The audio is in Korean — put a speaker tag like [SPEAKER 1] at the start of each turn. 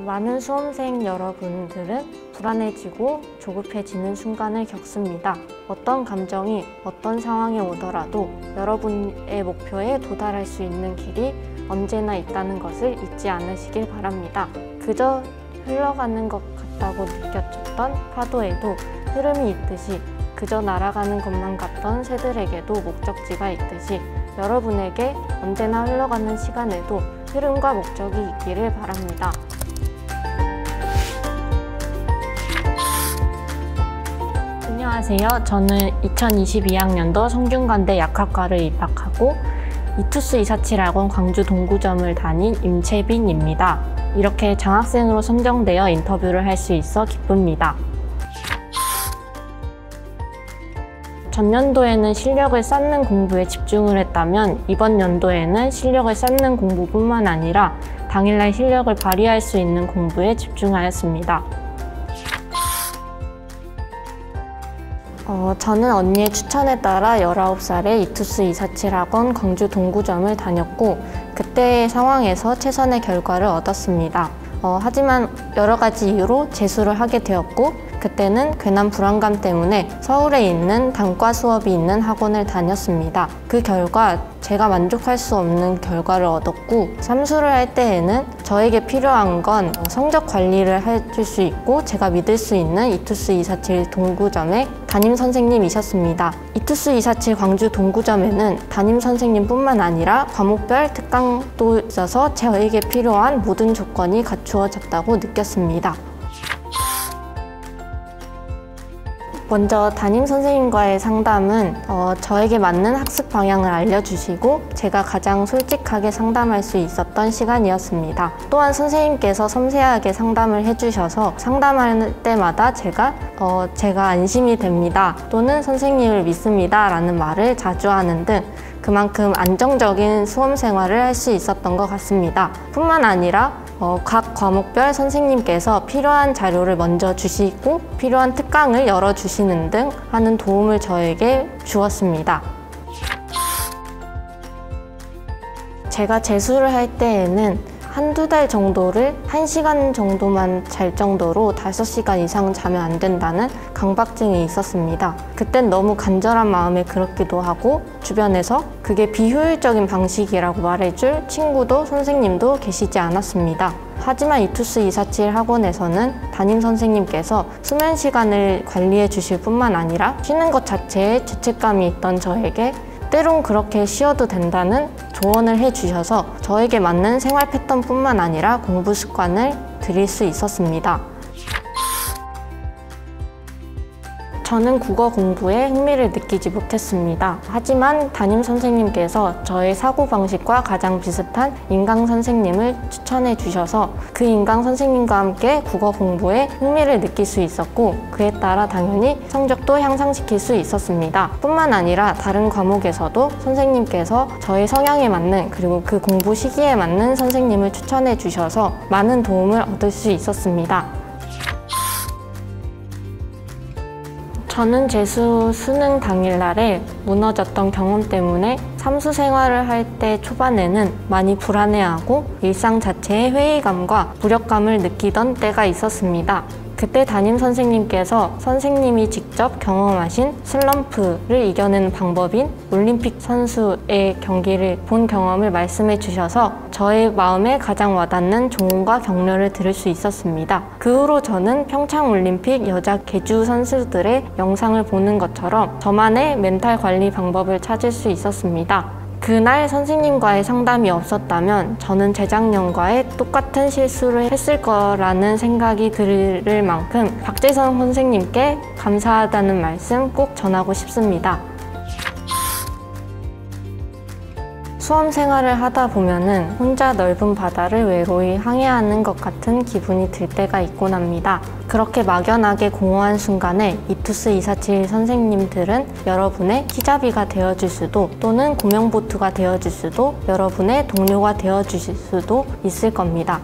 [SPEAKER 1] 많은 수험생 여러분들은 불안해지고 조급해지는 순간을 겪습니다. 어떤 감정이 어떤 상황에 오더라도 여러분의 목표에 도달할 수 있는 길이 언제나 있다는 것을 잊지 않으시길 바랍니다. 그저 흘러가는 것 같다고 느꼈던 파도에도 흐름이 있듯이 그저 날아가는 것만 같던 새들에게도 목적지가 있듯이 여러분에게 언제나 흘러가는 시간에도 흐름과 목적이 있기를 바랍니다. 안녕하세요. 저는 2022학년도 성균관대 약학과를 입학하고 이투스 247학원 광주 동구점을 다닌 임채빈입니다. 이렇게 장학생으로 선정되어 인터뷰를 할 수 있어 기쁩니다. 전년도에는 실력을 쌓는 공부에 집중을 했다면 이번 연도에는 실력을 쌓는 공부뿐만 아니라 당일날 실력을 발휘할 수 있는 공부에 집중하였습니다. 저는 언니의 추천에 따라 19살에 이투스 247학원 광주 동구점을 다녔고 그때의 상황에서 최선의 결과를 얻었습니다. 하지만 여러 가지 이유로 재수를 하게 되었고 그때는 괜한 불안감 때문에 서울에 있는 단과 수업이 있는 학원을 다녔습니다. 그 결과 제가 만족할 수 없는 결과를 얻었고 삼수를 할 때에는 저에게 필요한 건 성적 관리를 해줄 수 있고 제가 믿을 수 있는 이투스 247 동구점의 담임 선생님이셨습니다. 이투스 247 광주 동구점에는 담임 선생님뿐만 아니라 과목별 특강도 있어서 저에게 필요한 모든 조건이 갖추어졌다고 느꼈습니다. 먼저 담임 선생님과의 상담은 저에게 맞는 학습 방향을 알려주시고 제가 가장 솔직하게 상담할 수 있었던 시간이었습니다. 또한 선생님께서 섬세하게 상담을 해주셔서 상담할 때마다 제가 안심이 됩니다 또는 선생님을 믿습니다 라는 말을 자주 하는 등 그만큼 안정적인 수험 생활을 할 수 있었던 것 같습니다. 뿐만 아니라 각 과목별 선생님께서 필요한 자료를 먼저 주시고 필요한 특강을 열어주시는 등 하는 도움을 저에게 주었습니다. 제가 재수를 할 때에는 한두 달 정도를 1시간 정도만 잘 정도로 5시간 이상 자면 안 된다는 강박증이 있었습니다. 그땐 너무 간절한 마음에 그렇기도 하고 주변에서 그게 비효율적인 방식이라고 말해줄 친구도 선생님도 계시지 않았습니다. 하지만 이투스 247 학원에서는 담임 선생님께서 수면 시간을 관리해 주실 뿐만 아니라 쉬는 것 자체에 죄책감이 있던 저에게 때론 그렇게 쉬어도 된다는 조언을 해주셔서 저에게 맞는 생활 패턴뿐만 아니라 공부 습관을 들일 수 있었습니다. 저는 국어 공부에 흥미를 느끼지 못했습니다. 하지만 담임 선생님께서 저의 사고방식과 가장 비슷한 인강 선생님을 추천해 주셔서 그 인강 선생님과 함께 국어 공부에 흥미를 느낄 수 있었고 그에 따라 당연히 성적도 향상시킬 수 있었습니다. 뿐만 아니라 다른 과목에서도 선생님께서 저의 성향에 맞는 그리고 그 공부 시기에 맞는 선생님을 추천해 주셔서 많은 도움을 얻을 수 있었습니다. 저는 재수 수능 당일날에 무너졌던 경험 때문에 삼수 생활을 할 때 초반에는 많이 불안해하고 일상 자체에 회의감과 무력감을 느끼던 때가 있었습니다. 그때 담임 선생님께서 선생님이 직접 경험하신 슬럼프를 이겨내는 방법인 올림픽 선수의 경기를 본 경험을 말씀해 주셔서 저의 마음에 가장 와닿는 조언과 격려를 들을 수 있었습니다. 그 후로 저는 평창올림픽 여자 계주 선수들의 영상을 보는 것처럼 저만의 멘탈 관리 방법을 찾을 수 있었습니다. 그날 선생님과의 상담이 없었다면 저는 재작년과의 똑같은 실수를 했을 거라는 생각이 들 만큼 박재성 선생님께 감사하다는 말씀 꼭 전하고 싶습니다. 수험 생활을 하다 보면은 혼자 넓은 바다를 외로이 항해하는 것 같은 기분이 들 때가 있곤 합니다. 그렇게 막연하게 공허한 순간에 이투스 247 선생님들은 여러분의 키자비가 되어줄 수도 또는 고명보트가 되어줄 수도 여러분의 동료가 되어주실 수도 있을 겁니다.